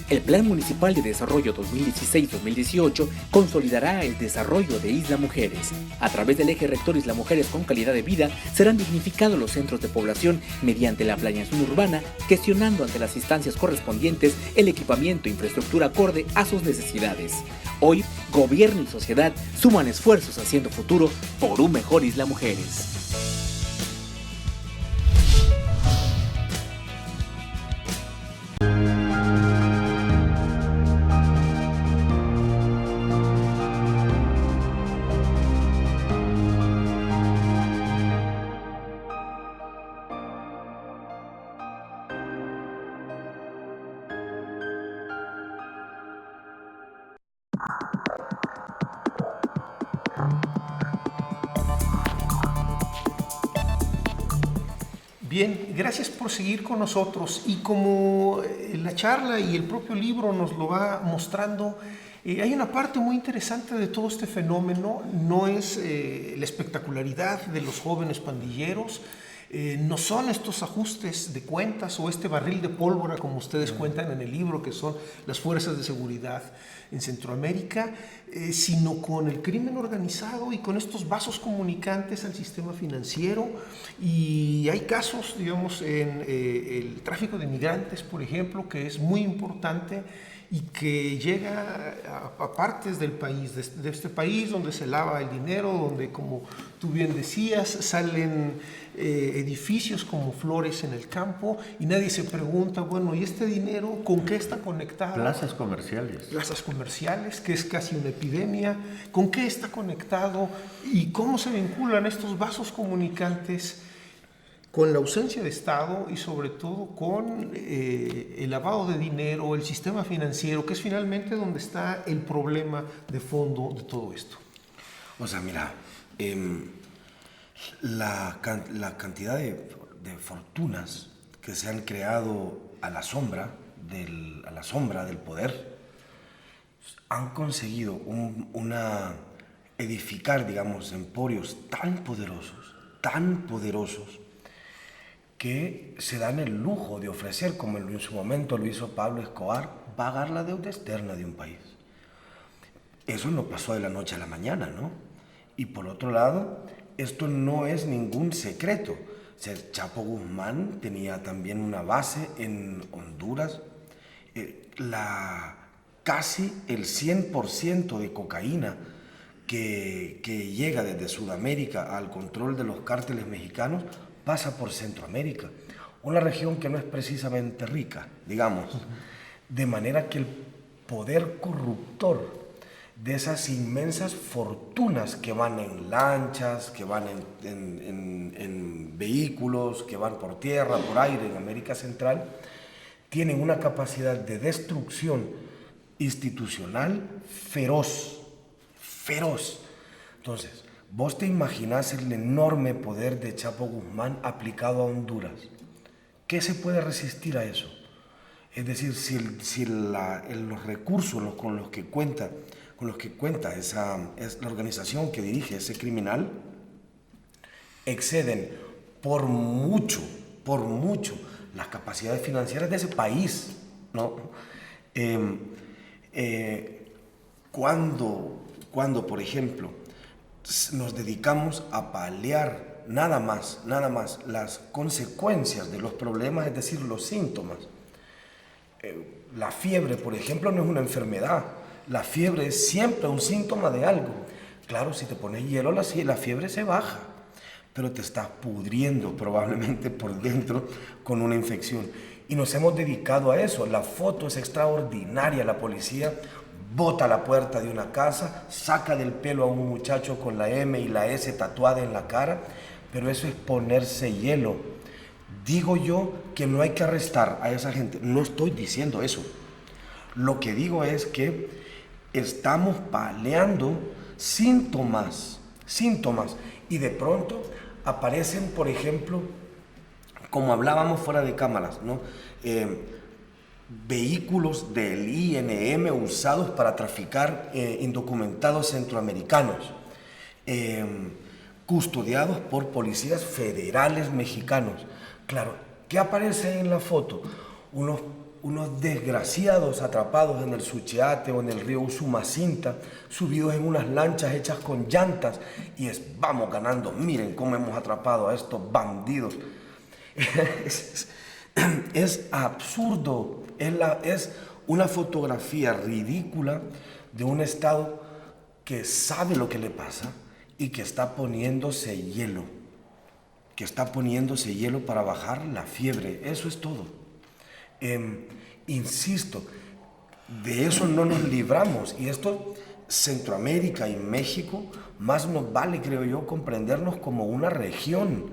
Speaker 5: El Plan Municipal de Desarrollo 2016-2018 consolidará el desarrollo de Isla Mujeres. A través del eje rector Isla Mujeres con calidad de vida, serán dignificados los centros de población mediante la planeación urbana, gestionando ante las instancias correspondientes el equipamiento e infraestructura acorde a sus necesidades. Hoy, gobierno y sociedad suman esfuerzos haciendo futuro por un mejor Isla Mujeres.
Speaker 2: Bien, gracias por seguir con nosotros. Y como la charla y el propio libro nos lo va mostrando, hay una parte muy interesante de todo este fenómeno. No es la espectacularidad de los jóvenes pandilleros, no son estos ajustes de cuentas o este barril de pólvora, como ustedes cuentan en el libro, que son las fuerzas de seguridad en Centroamérica, sino con el crimen organizado y con estos vasos comunicantes al sistema financiero. Y hay casos, digamos, en el tráfico de migrantes, por ejemplo, que es muy importante y que llega a partes del país, de este país donde se lava el dinero, donde, como tú bien decías, salen edificios como flores en el campo y nadie se pregunta, bueno, ¿y este dinero con qué está conectado?
Speaker 3: Plazas comerciales.
Speaker 2: Plazas comerciales, que es casi una epidemia. ¿Con qué está conectado y cómo se vinculan estos vasos comunicantes con la ausencia de Estado y sobre todo con el lavado de dinero, el sistema financiero, que es finalmente donde está el problema de fondo de todo esto?
Speaker 4: O sea, mira, la cantidad de fortunas que se han creado a la sombra del poder han conseguido edificar, digamos, emporios tan poderosos, que se dan el lujo de ofrecer, como en su momento lo hizo Pablo Escobar, pagar la deuda externa de un país. Eso no pasó de la noche a la mañana, ¿no? Y por otro lado, esto no es ningún secreto. O sea, Chapo Guzmán tenía también una base en Honduras. Casi el 100% de cocaína que llega desde Sudamérica al control de los cárteles mexicanos pasa por Centroamérica, una región que no es precisamente rica, digamos, de manera que el poder corruptor de esas inmensas fortunas que van en lanchas, que van en vehículos, que van por tierra, por aire en América Central, tienen una capacidad de destrucción institucional feroz. Entonces, vos te imaginás el enorme poder de Chapo Guzmán aplicado a Honduras. ¿Qué se puede resistir a eso? Es decir, si los recursos con los que cuenta la organización que dirige ese criminal exceden por mucho las capacidades financieras de ese país, ¿no? Cuando, por ejemplo, nos dedicamos a paliar nada más las consecuencias de los problemas, es decir, los síntomas. La fiebre, por ejemplo, no es una enfermedad. La fiebre es siempre un síntoma de algo. Claro, si te pones hielo, la fiebre se baja, pero te estás pudriendo probablemente por dentro con una infección. Y nos hemos dedicado a eso. La foto es extraordinaria. La policía bota a la puerta de una casa, saca del pelo a un muchacho con la M y la S tatuada en la cara, pero eso es ponerse hielo. Digo yo que no hay que arrestar a esa gente. No estoy diciendo eso. Lo que digo es que estamos paliando síntomas, y de pronto aparecen, por ejemplo, como hablábamos fuera de cámaras, ¿no? Vehículos del INM usados para traficar indocumentados centroamericanos, custodiados por policías federales mexicanos. Claro, ¿qué aparece en la foto? Unos desgraciados atrapados en el Suchiate o en el río Usumacinta, subidos en unas lanchas hechas con llantas, y vamos ganando, miren cómo hemos atrapado a estos bandidos. Es absurdo, es una fotografía ridícula de un Estado que sabe lo que le pasa y que está poniéndose hielo, para bajar la fiebre. Eso es todo. Insisto, de eso no nos libramos, y esto, Centroamérica y México, más nos vale, creo yo, comprendernos como una región.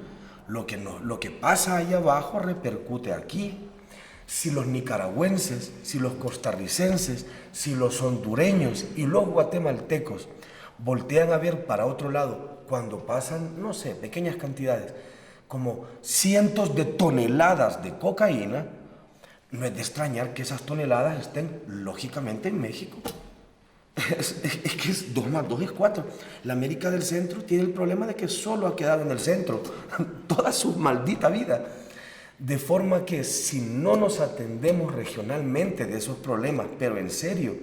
Speaker 4: Lo que pasa ahí abajo repercute aquí. Si los nicaragüenses, si los costarricenses, si los hondureños y los guatemaltecos voltean a ver para otro lado cuando pasan, no sé, pequeñas cantidades, como cientos de toneladas de cocaína, no es de extrañar que esas toneladas estén lógicamente en México. Es que 2 más 2 es 4. La América del Centro tiene el problema de que solo ha quedado en el centro toda su maldita vida. De forma que si no nos atendemos regionalmente de esos problemas, pero en serio,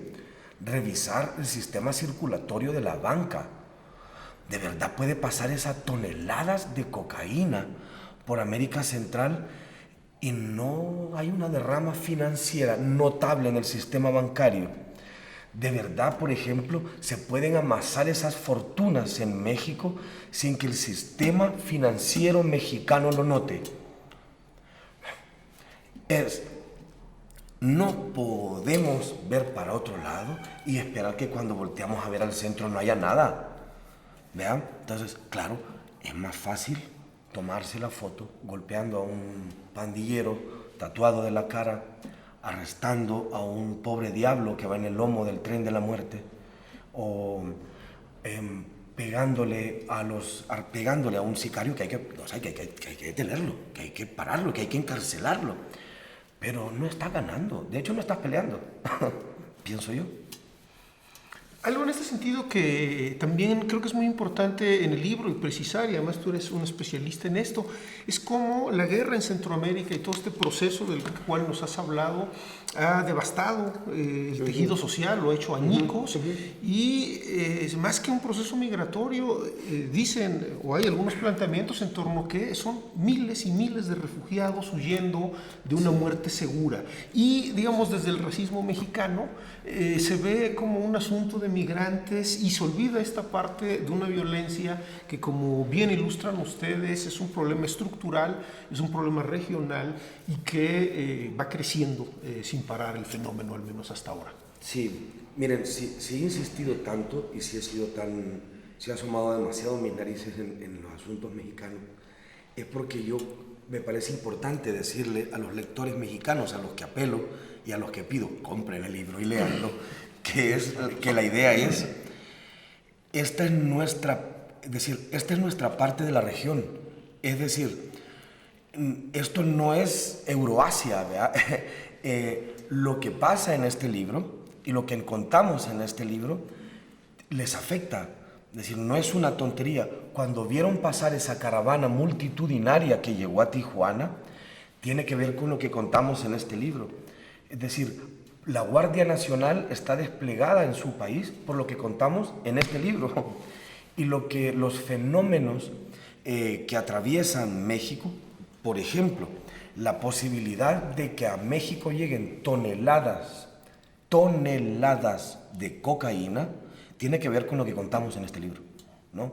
Speaker 4: revisar el sistema circulatorio de la banca, de verdad puede pasar esas toneladas de cocaína por América Central y no hay una derrama financiera notable en el sistema bancario. De verdad, por ejemplo, se pueden amasar esas fortunas en México sin que el sistema financiero mexicano lo note. No podemos ver para otro lado y esperar que cuando volteamos a ver al centro no haya nada. ¿Vean? Entonces, claro, es más fácil tomarse la foto golpeando a un pandillero tatuado de la cara, arrestando a un pobre diablo que va en el lomo del tren de la muerte, o pegándole a un sicario que hay que detenerlo, que hay que pararlo, que hay que encarcelarlo. Pero no está ganando, de hecho no estás peleando, pienso yo.
Speaker 2: Algo en este sentido que también creo que es muy importante en el libro y precisar, y además tú eres un especialista en esto, es cómo la guerra en Centroamérica y todo este proceso del cual nos has hablado ha devastado el tejido social, lo ha hecho añicos, y más que un proceso migratorio, dicen, o hay algunos planteamientos en torno a que son miles y miles de refugiados huyendo de una muerte segura. Y, digamos, desde el racismo mexicano se ve como un asunto de migrantes y se olvida esta parte de una violencia que, como bien ilustran ustedes, es un problema estructural, es un problema regional y que va creciendo sin parar el fenómeno, al menos hasta ahora.
Speaker 4: Sí, miren, si he insistido tanto y si he asomado demasiado mis narices en los asuntos mexicanos, es porque me parece importante decirle a los lectores mexicanos, a los que apelo y a los que pido, compren el libro y léanlo, que la idea es, esta es nuestra parte de la región, es decir, esto no es Euroasia, ¿verdad? Lo que pasa en este libro y lo que contamos en este libro les afecta, es decir, no es una tontería. Cuando vieron pasar esa caravana multitudinaria que llegó a Tijuana, tiene que ver con lo que contamos en este libro, es decir, la Guardia Nacional está desplegada en su país por lo que contamos en este libro y los fenómenos que atraviesan México, por ejemplo, la posibilidad de que a México lleguen toneladas de cocaína, tiene que ver con lo que contamos en este libro, ¿no?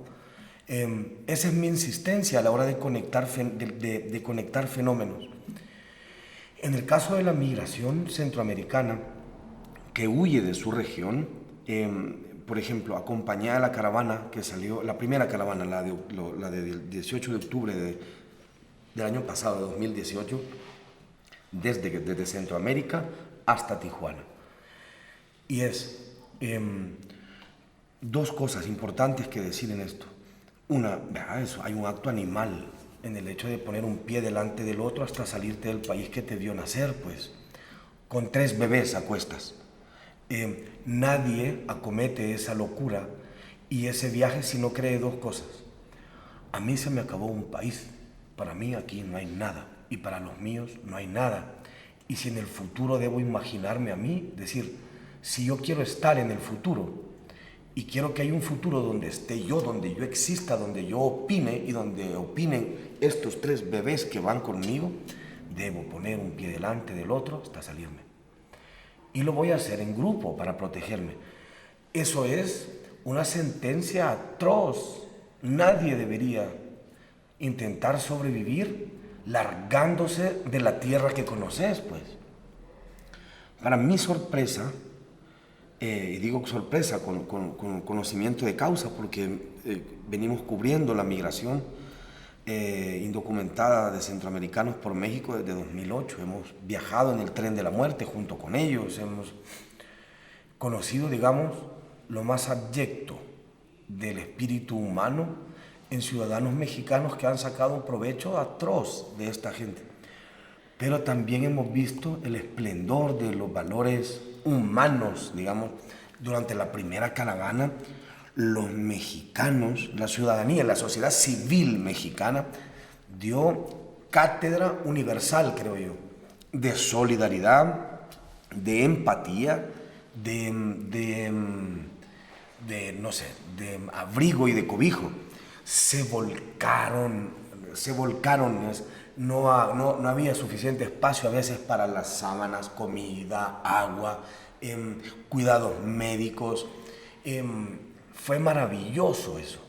Speaker 4: Esa es mi insistencia a la hora de conectar fenómenos. En el caso de la migración centroamericana que huye de su región, por ejemplo, acompañada a la caravana que salió, la primera caravana, la del 18 de octubre del año pasado, de 2018, desde Centroamérica hasta Tijuana. Y dos cosas importantes que decir en esto. Una, hay un acto animal en el hecho de poner un pie delante del otro hasta salirte del país que te vio nacer, pues, con 3 bebés a cuestas. Nadie acomete esa locura y ese viaje si no cree 2 cosas. A mí se me acabó un país, para mí aquí no hay nada, y para los míos no hay nada. Y si en el futuro debo imaginarme a mí, decir, si yo quiero estar en el futuro, y quiero que haya un futuro donde esté yo, donde yo exista, donde yo opine y donde opinen estos 3 bebés que van conmigo, debo poner un pie delante del otro hasta salirme. Y lo voy a hacer en grupo para protegerme. Eso es una sentencia atroz. Nadie debería intentar sobrevivir largándose de la tierra que conoces, pues. Para mi sorpresa, y digo sorpresa con conocimiento de causa, porque venimos cubriendo la migración indocumentada de centroamericanos por México desde 2008. Hemos viajado en el tren de la muerte junto con ellos, hemos conocido, digamos, lo más abyecto del espíritu humano en ciudadanos mexicanos que han sacado un provecho atroz de esta gente. Pero también hemos visto el esplendor de los valores humanos, digamos, durante la primera caravana. Los mexicanos, la ciudadanía, la sociedad civil mexicana dio cátedra universal, creo yo, de solidaridad, de empatía, de abrigo y de cobijo. Se volcaron, no había suficiente espacio a veces para las sábanas, comida, agua, cuidados médicos. Fue maravilloso eso.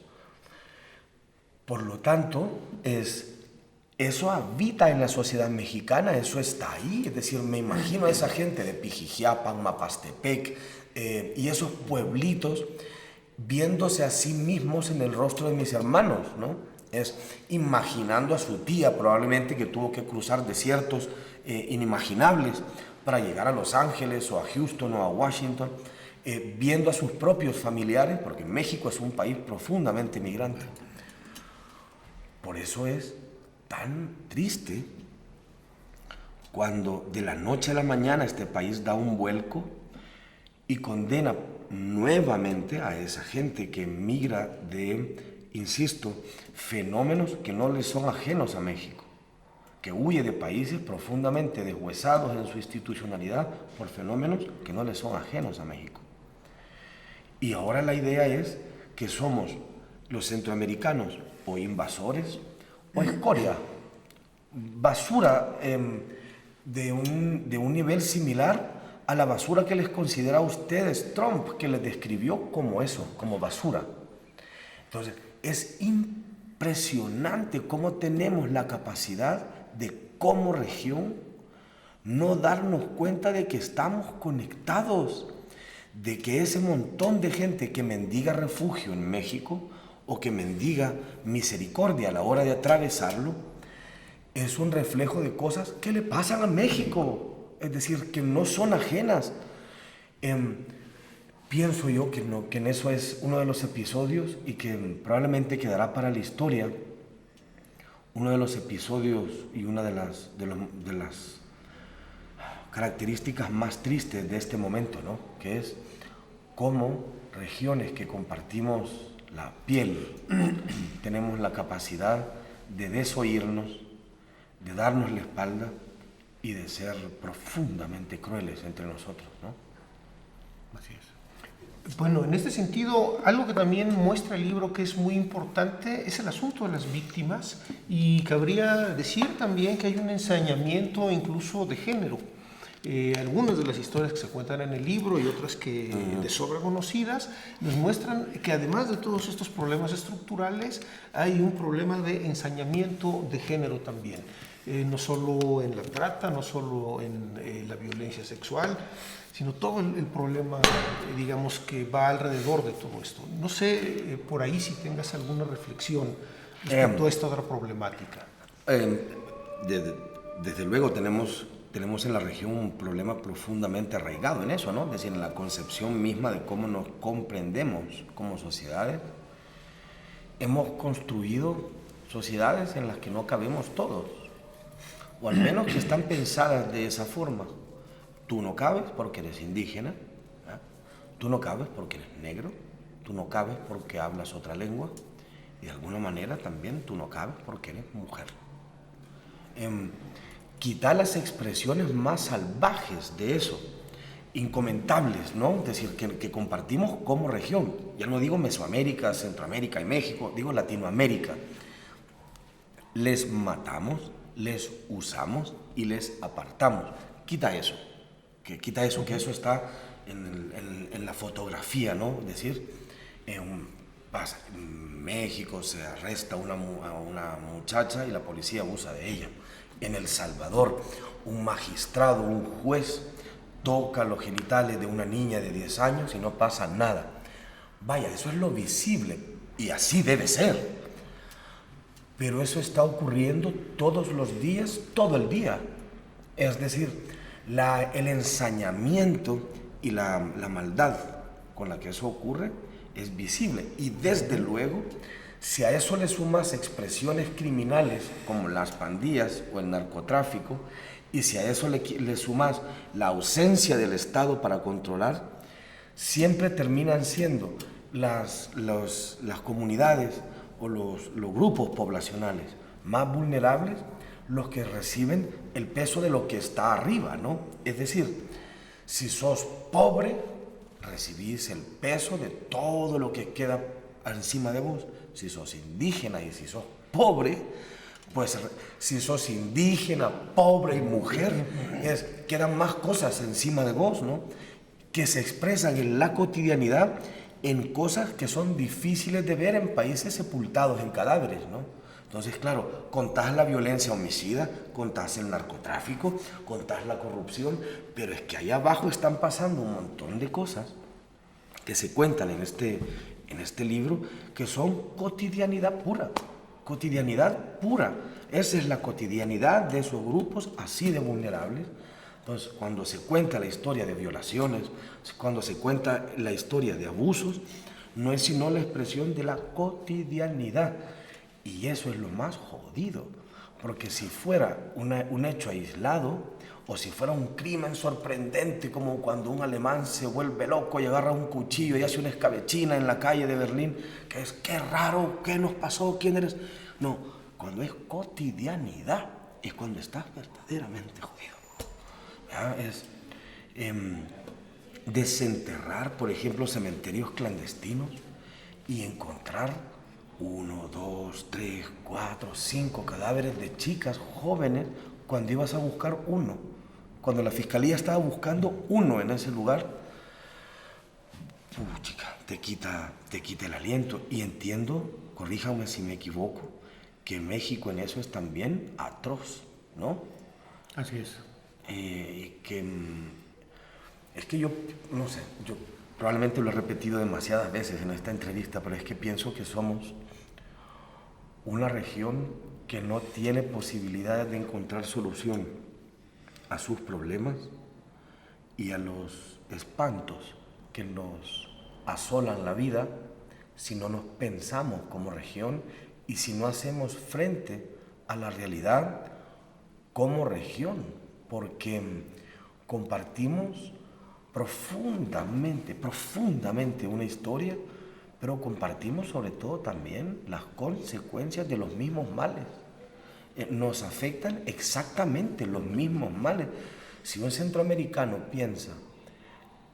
Speaker 4: Por lo tanto, eso habita en la sociedad mexicana, eso está ahí. Es decir, me imagino a esa gente de Pijijiapan, Mapastepec y esos pueblitos viéndose a sí mismos en el rostro de mis hermanos, ¿no? Es imaginando a su tía probablemente que tuvo que cruzar desiertos inimaginables para llegar a Los Ángeles o a Houston o a Washington, viendo a sus propios familiares, porque México es un país profundamente migrante. Por eso es tan triste cuando de la noche a la mañana este país da un vuelco y condena nuevamente a esa gente que migra de, insisto, fenómenos que no les son ajenos a México, que huye de países profundamente deshuesados en su institucionalidad por fenómenos que no les son ajenos a México. Y ahora la idea es que somos los centroamericanos o invasores o escoria, basura de un nivel similar a la basura que les considera a ustedes Trump, que les describió como eso, como basura. Entonces, es impresionante cómo tenemos la capacidad de, como región, no darnos cuenta de que estamos conectados, de que ese montón de gente que mendiga refugio en México o que mendiga misericordia a la hora de atravesarlo, es un reflejo de cosas que le pasan a México. Es decir, que no son ajenas. Pienso yo que en eso es uno de los episodios y que probablemente quedará para la historia, uno de los episodios y una de las características más tristes de este momento, ¿no? Que es cómo regiones que compartimos la piel tenemos la capacidad de desoírnos, de darnos la espalda y de ser profundamente crueles entre nosotros, ¿no?
Speaker 3: Así es.
Speaker 2: Bueno, en este sentido, algo que también muestra el libro que es muy importante es el asunto de las víctimas, y cabría decir también que hay un ensañamiento incluso de género. Algunas de las historias que se cuentan en el libro y otras que de sobra conocidas nos muestran que además de todos estos problemas estructurales hay un problema de ensañamiento de género también. No solo en la trata, no solo en la violencia sexual, sino todo el problema, digamos, que va alrededor de todo esto. No sé, por ahí si tengas alguna reflexión respecto a esta otra problemática.
Speaker 4: Desde luego tenemos en la región un problema profundamente arraigado en eso, ¿no? Es decir, en la concepción misma de cómo nos comprendemos como sociedades. Hemos construido sociedades en las que no cabemos todos, o al menos que están pensadas de esa forma. Tú no cabes porque eres indígena, ¿eh? Tú no cabes porque eres negro, tú no cabes porque hablas otra lengua, y de alguna manera también tú no cabes porque eres mujer. Quitar las expresiones más salvajes de eso, incomentables, ¿no? Es decir, que compartimos como región. Ya no digo Mesoamérica, Centroamérica y México, digo Latinoamérica. Les matamos, les usamos y les apartamos. Quita eso, que eso está en la fotografía, ¿no? Es decir, en México se arresta a una muchacha y la policía abusa de ella. En El Salvador, un magistrado, un juez, toca los genitales de una niña de 10 años y no pasa nada. Vaya, eso es lo visible y así debe ser. Pero eso está ocurriendo todos los días, todo el día. Es decir, el ensañamiento y la maldad con la que eso ocurre es visible. Y desde luego Si a eso le sumas expresiones criminales como las pandillas o el narcotráfico, y si a eso le sumas la ausencia del Estado para controlar, siempre terminan siendo las comunidades o los grupos poblacionales más vulnerables los que reciben el peso de lo que está arriba, ¿no? Es decir, si sos pobre, recibís el peso de todo lo que queda encima de vos. Si sos indígena y si sos pobre, pues si sos indígena, pobre y mujer, quedan más cosas encima de vos, ¿no? Que se expresan en la cotidianidad en cosas que son difíciles de ver en países sepultados en cadáveres, ¿no? Entonces, claro, contás la violencia homicida, contás el narcotráfico, contás la corrupción, pero es que allá abajo están pasando un montón de cosas que se cuentan en este libro, que son cotidianidad pura. Cotidianidad pura. Esa es la cotidianidad de esos grupos así de vulnerables. Entonces, cuando se cuenta la historia de violaciones, cuando se cuenta la historia de abusos, no es sino la expresión de la cotidianidad. Y eso es lo más jodido, porque si fuera un hecho aislado, o si fuera un crimen sorprendente, como cuando un alemán se vuelve loco y agarra un cuchillo y hace una escabechina en la calle de Berlín, que es, qué raro, qué nos pasó, quién eres. No, cuando es cotidianidad, es cuando estás verdaderamente jodido. Es desenterrar, por ejemplo, cementerios clandestinos y encontrar 1, 2, 3, 4, 5 cadáveres de chicas jóvenes cuando ibas a buscar uno. Cuando la fiscalía estaba buscando uno en ese lugar, chica, te quita el aliento. Y entiendo, corríjame si me equivoco, que México en eso es también atroz, ¿no?
Speaker 2: Así es.
Speaker 4: Es que yo, no sé, yo probablemente lo he repetido demasiadas veces en esta entrevista, pero es que pienso que somos una región que no tiene posibilidades de encontrar solución a sus problemas y a los espantos que nos asolan la vida si no nos pensamos como región y si no hacemos frente a la realidad como región, porque compartimos profundamente una historia, pero compartimos sobre todo también las consecuencias de los mismos males. Nos afectan exactamente los mismos males. Si un centroamericano piensa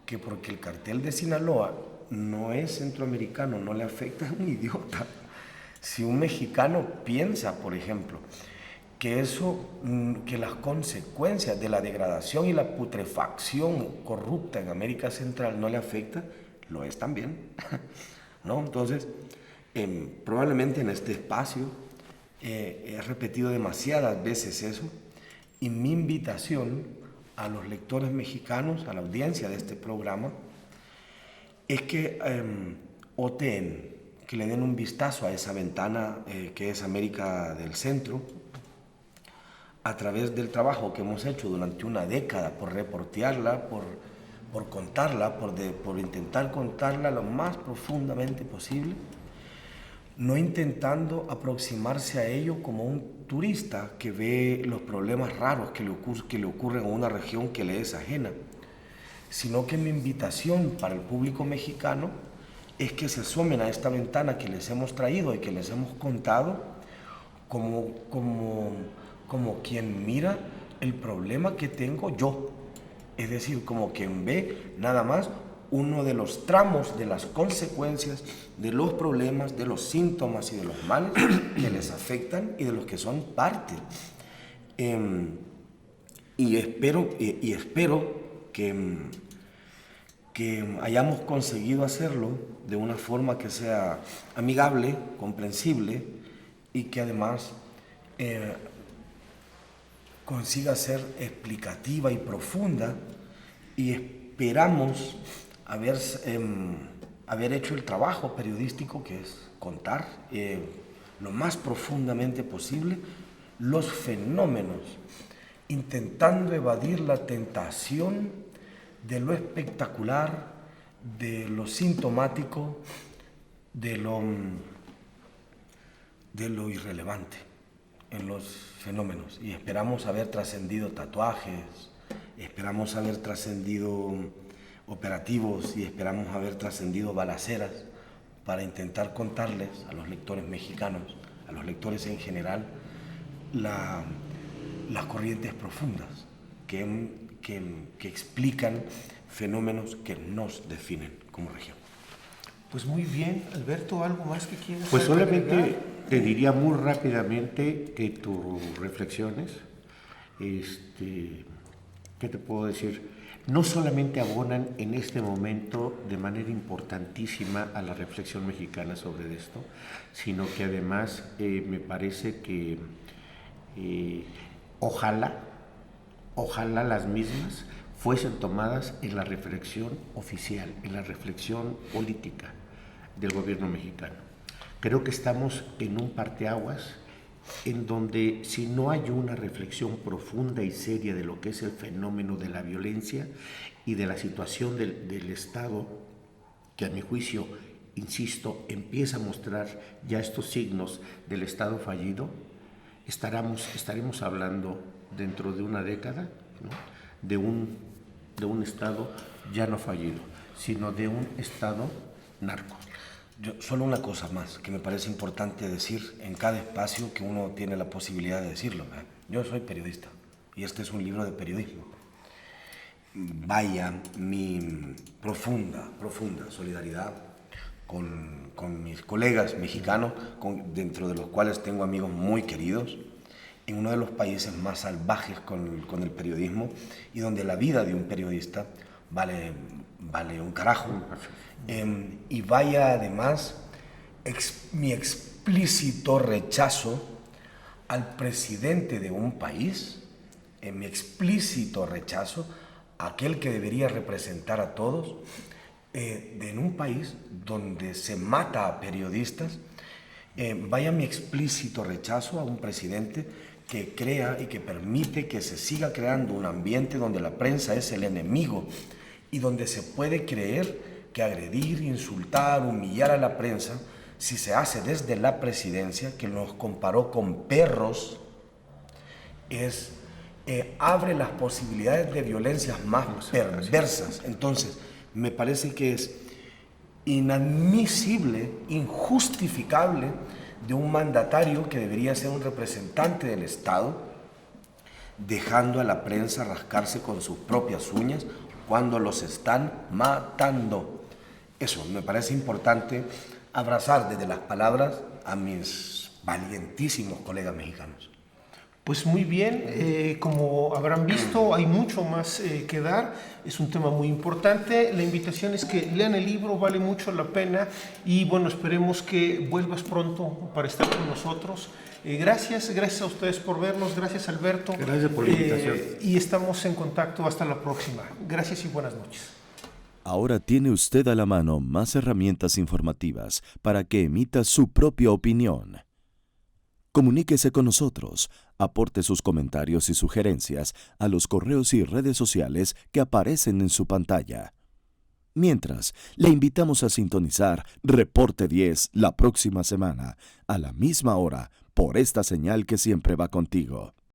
Speaker 4: que porque el cartel de Sinaloa no es centroamericano, no le afecta, es un idiota. Si un mexicano piensa, por ejemplo, que las consecuencias de la degradación y la putrefacción corrupta en América Central no le afecta, lo es también, ¿no? Entonces, probablemente en este espacio he repetido demasiadas veces eso, y mi invitación a los lectores mexicanos, a la audiencia de este programa, es que oteen, que le den un vistazo a esa ventana que es América del Centro, a través del trabajo que hemos hecho durante una década por reportearla, por contarla, por intentar contarla lo más profundamente posible, no intentando aproximarse a ello como un turista que ve los problemas raros que le ocurren a una región que le es ajena, sino que mi invitación para el público mexicano es que se asomen a esta ventana que les hemos traído y que les hemos contado como quien mira el problema que tengo yo, es decir, como quien ve nada más uno de los tramos de las consecuencias, de los problemas, de los síntomas y de los males que les afectan y de los que son parte. Y espero que hayamos conseguido hacerlo de una forma que sea amigable, comprensible y que además consiga ser explicativa y profunda, y esperamos haber hecho el trabajo periodístico que es contar lo más profundamente posible los fenómenos, intentando evadir la tentación de lo espectacular, de lo sintomático, de lo de lo irrelevante en los fenómenos, y esperamos haber trascendido tatuajes, esperamos haber trascendido operativos y esperamos haber trascendido balaceras para intentar contarles a los lectores mexicanos, a los lectores en general, las corrientes profundas que explican fenómenos que nos definen como región.
Speaker 2: Pues muy bien, Alberto, ¿algo más que quieras
Speaker 3: Pues solamente
Speaker 2: agregar?
Speaker 3: te diría muy rápidamente que tus reflexiones, ¿qué te puedo decir? No solamente abonan en este momento de manera importantísima a la reflexión mexicana sobre esto, sino que además me parece que ojalá las mismas fuesen tomadas en la reflexión oficial, en la reflexión política del gobierno mexicano. Creo que estamos en un parteaguas en donde si no hay una reflexión profunda y seria de lo que es el fenómeno de la violencia y de la situación del Estado, que a mi juicio, insisto, empieza a mostrar ya estos signos del Estado fallido, estaremos hablando dentro de una década, ¿no?, de un Estado ya no fallido, sino de un Estado narco.
Speaker 4: Solo una cosa más que me parece importante decir en cada espacio que uno tiene la posibilidad de decirlo. Yo soy periodista y este es un libro de periodismo. Vaya mi profunda solidaridad con mis colegas mexicanos, dentro de los cuales tengo amigos muy queridos, en uno de los países más salvajes con el periodismo y donde la vida de un periodista vale un carajo. Y vaya además mi explícito rechazo al presidente de un país, mi explícito rechazo a aquel que debería representar a todos, en un país donde se mata a periodistas. Vaya mi explícito rechazo a un presidente que crea y que permite que se siga creando un ambiente donde la prensa es el enemigo y donde se puede creer que agredir, insultar, humillar a la prensa, si se hace desde la presidencia, que nos comparó con perros, abre las posibilidades de violencias más perversas. Entonces, me parece que es inadmisible, injustificable de un mandatario que debería ser un representante del Estado, dejando a la prensa rascarse con sus propias uñas cuando los están matando. Eso, me parece importante abrazar desde las palabras a mis valientísimos colegas mexicanos.
Speaker 2: Pues muy bien, como habrán visto, hay mucho más que dar, es un tema muy importante. La invitación es que lean el libro, vale mucho la pena y bueno, esperemos que vuelvas pronto para estar con nosotros. Gracias a ustedes por vernos, gracias Alberto.
Speaker 3: Gracias por la invitación.
Speaker 2: Y estamos en contacto, hasta la próxima. Gracias y buenas noches.
Speaker 1: Ahora tiene usted a la mano más herramientas informativas para que emita su propia opinión. Comuníquese con nosotros, aporte sus comentarios y sugerencias a los correos y redes sociales que aparecen en su pantalla. Mientras, le invitamos a sintonizar Reporte 10 la próxima semana, a la misma hora, por esta señal que siempre va contigo.